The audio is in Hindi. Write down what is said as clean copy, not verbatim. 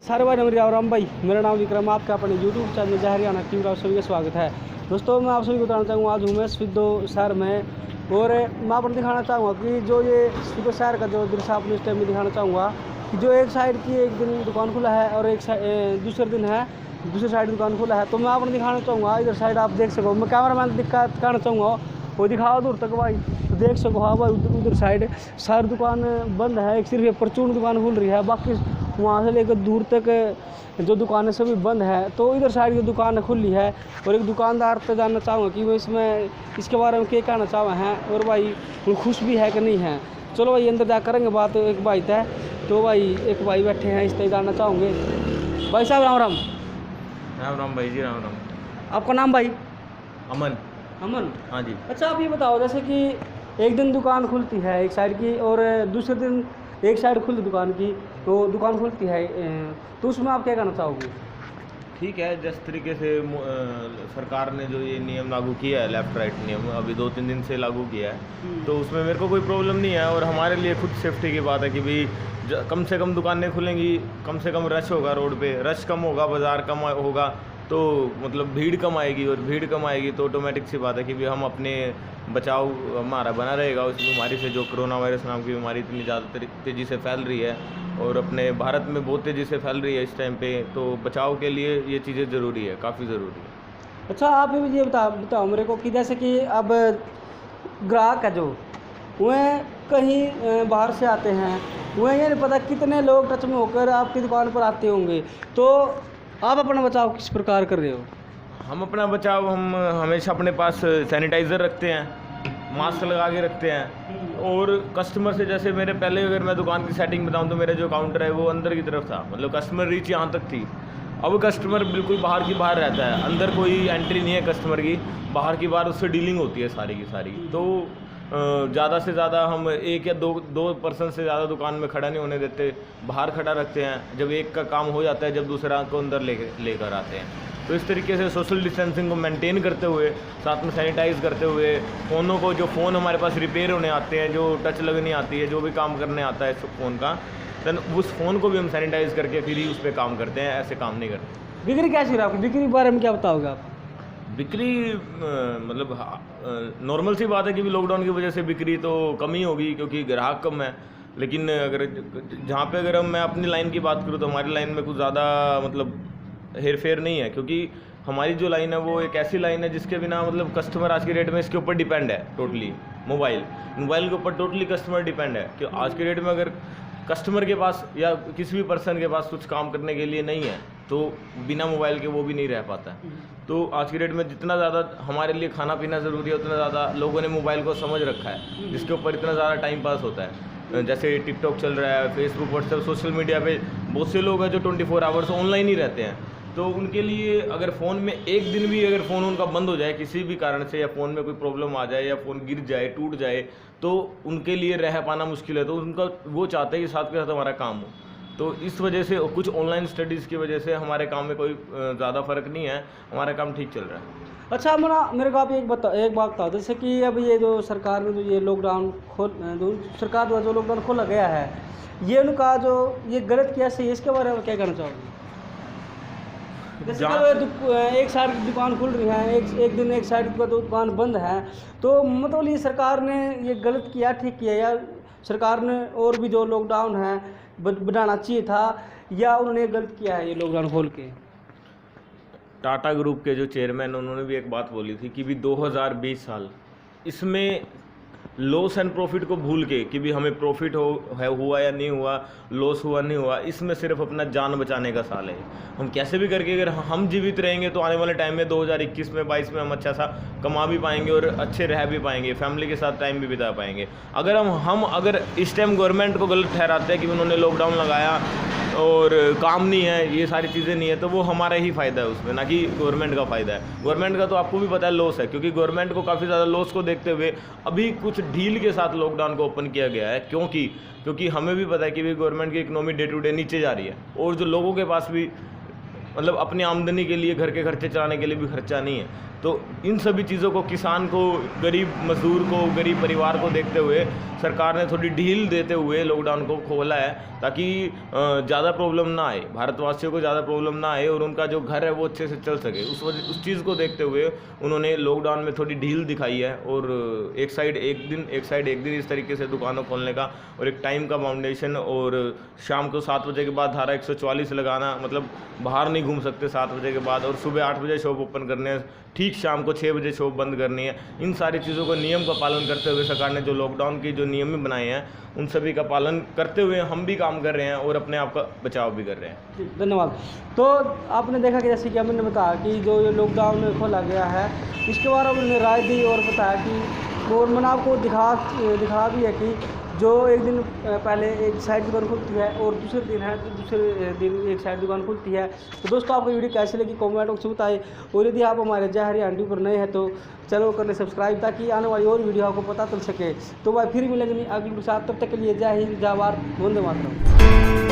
सारे भाई नमरी राम भाई, मेरा नाम विक्रम, आपका अपने यूट्यूब चैनल जय हरियाणा टीम का आप सभी का स्वागत है। दोस्तों मैं आप सभी को बताना चाहूँगा, आज हूँ मैं सिद्धो शहर में और मैं आपको दिखाना चाहूँगा कि जो ये सिद्धो शहर का जो दृश्य आपको इस टाइम में दिखाना चाहूँगा कि जो एक साइड की एक दिन दुकान खुला है और दूसरे दिन है दूसरी साइड दुकान खुला है। तो मैं आपको दिखाना चाहूँगा, इधर साइड आप देख सको, मैं कैमरा मैन दिखाना चाहूँगा वो दिखाओ दूर तक भाई, तो देख सको। हाँ भाई, उधर साइड सारी दुकान बंद है, एक सिर्फ एक परचून दुकान खुल रही है, बाकी वहाँ से लेकर दूर तक जो दुकानें सभी बंद है। तो इधर साइड की दुकान खुली है और एक दुकानदार से जानना चाहूँगा कि वो इसके बारे में क्या कहना चाह हैं और भाई वो खुश भी है कि नहीं है। चलो भाई अंदर जा करेंगे बात एक भाई तय। तो भाई एक भाई बैठे हैं, इस तरह जानना चाहूँगे। भाई साहब राम राम। राम राम भाई जी, राम राम। आपका नाम भाई? अमन। अमन, हाँ जी। अच्छा आप ये बताओ, जैसे कि एक दिन दुकान खुलती है एक साइड की और दूसरे दिन एक साइड खुलती दुकान की, तो दुकान खुलती है, तो उसमें आप क्या कहना चाहोगे? ठीक है, जिस तरीके से सरकार ने जो ये नियम लागू किया है, लेफ़्ट राइट नियम अभी 2-3 दिन से लागू किया है, तो उसमें मेरे को कोई प्रॉब्लम नहीं है। और हमारे लिए खुद सेफ्टी की बात है कि भाई कम से कम दुकानें खुलेंगी, कम से कम रश होगा, रोड पे रश कम होगा, बाज़ार कम होगा, तो मतलब भीड़ कम आएगी। और भीड़ कम आएगी तो ऑटोमेटिक सी बात है कि भी हम अपने बचाव हमारा बना रहेगा उस बीमारी से, जो कोरोना वायरस नाम की बीमारी इतनी ज़्यादा तेज़ी से फैल रही है और अपने भारत में बहुत तेज़ी से फैल रही है इस टाइम पे। तो बचाव के लिए ये चीज़ें ज़रूरी है, काफ़ी ज़रूरी है। अच्छा आप ये बताओ मेरे को कि जैसे कि अब ग्राहक है जो वह कहीं बाहर से आते हैं, वह ये नहीं पता कितने लोग टच में होकर आपकी दुकान पर आते होंगे, तो आप अपना बचाव किस प्रकार कर रहे हो? हम अपना बचाव हम हमेशा अपने पास सैनिटाइज़र रखते हैं, मास्क लगा के रखते हैं। और कस्टमर से, जैसे मेरे पहले अगर मैं दुकान की सेटिंग बताऊं तो मेरा जो काउंटर है वो अंदर की तरफ था, मतलब कस्टमर रीच यहाँ तक थी। अब कस्टमर बिल्कुल बाहर की बाहर रहता है, अंदर कोई एंट्री नहीं है कस्टमर की, बाहर की बाहर उससे डीलिंग होती है सारी की सारी। तो ज़्यादा से ज़्यादा हम एक या दो पर्सन से ज़्यादा दुकान में खड़ा नहीं होने देते, बाहर खड़ा रखते हैं। जब एक का काम हो जाता है, जब दूसरा को अंदर लेकर आते हैं। तो इस तरीके से सोशल डिस्टेंसिंग को मेंटेन करते हुए, साथ में सैनिटाइज़ करते हुए, फ़ोनों को, जो फ़ोन हमारे पास रिपेयर होने आते हैं, जो टच लगनी आती है, जो भी काम करने आता है फ़ोन का, देन उस फ़ोन को भी हम सैनिटाइज़ करके फिर ही उस पर काम करते हैं, ऐसे काम नहीं करते। बिक्री कैसी रही आपकी? बिक्री के बारे में क्या बताओगे आप? बिक्री मतलब नॉर्मल सी बात है कि भी लॉकडाउन की वजह से बिक्री तो कम ही होगी क्योंकि ग्राहक कम है। लेकिन अगर जहाँ पे अगर मैं अपनी लाइन की बात करूँ तो हमारी लाइन में कुछ ज़्यादा मतलब हेर फेर नहीं है, क्योंकि हमारी जो लाइन है वो एक ऐसी लाइन है जिसके बिना मतलब कस्टमर आज के डेट में इसके ऊपर डिपेंड है टोटली। मोबाइल के ऊपर टोटली कस्टमर डिपेंड है कि आज के डेट में अगर कस्टमर के पास या किसी भी पर्सन के पास कुछ काम करने के लिए नहीं है तो बिना मोबाइल के वो भी नहीं रह पाता है। तो आज की डेट में जितना ज़्यादा हमारे लिए खाना पीना ज़रूरी है, उतना ज़्यादा लोगों ने मोबाइल को समझ रखा है, जिसके ऊपर इतना ज़्यादा टाइम पास होता है। जैसे टिकटॉक चल रहा है, फेसबुक, व्हाट्सएप, सोशल मीडिया पे बहुत से लोग हैं जो 24 आवर्स ऑनलाइन ही रहते हैं। तो उनके लिए अगर फ़ोन में एक दिन भी अगर फ़ोन उनका बंद हो जाए किसी भी कारण से, या फ़ोन में कोई प्रॉब्लम आ जाए, या फ़ोन गिर जाए, टूट जाए, तो उनके लिए रह पाना मुश्किल है। तो उनका वो चाहते हैं कि साथ के साथ हमारा काम हो। तो इस वजह से कुछ ऑनलाइन स्टडीज़ की वजह से हमारे काम में कोई ज़्यादा फ़र्क नहीं है, हमारा काम ठीक चल रहा है। अच्छा मेरे को आप एक बात बताओ, जैसे कि अब ये जो सरकार ने जो ये लॉकडाउन सरकार द्वारा जो लॉकडाउन खोला गया है, ये उनका जो ये गलत किया सही है, इसके बारे में क्या कहना चाहोगे? जैसे एक साइड की दुकान खुल रही है, एक दिन एक साइड की दुकान बंद है, तो मतलब ये सरकार ने ये गलत किया ठीक किया, या सरकार ने और भी जो लॉकडाउन है बनाना चाहिए था, या उन्होंने गलत किया है ये लॉकडाउन खोल के? टाटा ग्रुप के जो चेयरमैन, उन्होंने भी एक बात बोली थी कि भी 2020 साल इसमें लॉस एंड प्रॉफिट को भूल के कि भी हमें प्रॉफिट हुआ या नहीं हुआ, लॉस हुआ नहीं हुआ, इसमें सिर्फ अपना जान बचाने का साल है। हम कैसे भी करके अगर हम जीवित रहेंगे तो आने वाले टाइम में 2021 में 22 में हम अच्छा सा कमा भी पाएंगे और अच्छे रह भी पाएंगे, फैमिली के साथ टाइम भी बिता पाएंगे। अगर हम अगर इस टाइम गवर्नमेंट को गलत ठहराते हैं कि उन्होंने लॉकडाउन लगाया और काम नहीं है, ये सारी चीज़ें नहीं है, तो वो हमारा ही फ़ायदा है उसमें, ना कि गवर्नमेंट का फ़ायदा है। गवर्नमेंट का तो आपको भी पता है लॉस है, क्योंकि गवर्नमेंट को काफ़ी ज़्यादा लॉस को देखते हुए अभी कुछ ढील के साथ लॉकडाउन को ओपन किया गया है। क्योंकि हमें भी पता है कि भी गवर्नमेंट की इकोनॉमी डे टू डे नीचे जा रही है और जो लोगों के पास भी मतलब अपनी आमदनी के लिए, घर के खर्चे चलाने के लिए भी खर्चा नहीं है। तो इन सभी चीज़ों को, किसान को, गरीब मजदूर को, गरीब परिवार को देखते हुए सरकार ने थोड़ी ढील देते हुए लॉकडाउन को खोला है, ताकि ज़्यादा प्रॉब्लम ना आए, भारतवासियों को ज़्यादा प्रॉब्लम ना आए और उनका जो घर है वो अच्छे से चल सके। उस चीज़ को देखते हुए उन्होंने लॉकडाउन में थोड़ी ढील दिखाई है और एक साइड एक दिन इस तरीके से दुकानों खोलने का, और एक टाइम का बाउंडेशन, और शाम को 7 बजे के बाद धारा 144 लगाना, मतलब बाहर नहीं घूम सकते 7 बजे के बाद, और सुबह 8 बजे शॉप ओपन करने हैं, ठीक शाम को 6 बजे शॉप बंद करनी है। इन सारी चीज़ों को, नियम का पालन करते हुए सरकार ने जो लॉकडाउन की जो नियम भी बनाए हैं, उन सभी का पालन करते हुए हम भी काम कर रहे हैं और अपने आप का बचाव भी कर रहे हैं। धन्यवाद। तो आपने देखा कि जैसे कि मैंने बताया कि जो ये लॉकडाउन खोला गया है, इसके बारे में उन्होंने राय दी और बताया कि, और मैंने आपको दिखा भी है कि जो एक दिन पहले एक साइड दुकान खुलती है और दूसरे दिन है तो दूसरे दिन एक साइड दुकान खुलती है। तो दोस्तों, आपको वीडियो कैसी लगी कमेंट बॉक्स में बताइए, और यदि आप हमारे जय हरियाणा पर नए हैं तो चलो कर ले सब्सक्राइब, ताकि आने वाली और वीडियो आपको पता चल सके। तो भाई फिर मिलेंगे नहीं अगली के साथ, तब तक के लिए जय हिंद, जय भारत, वंदे मातरम।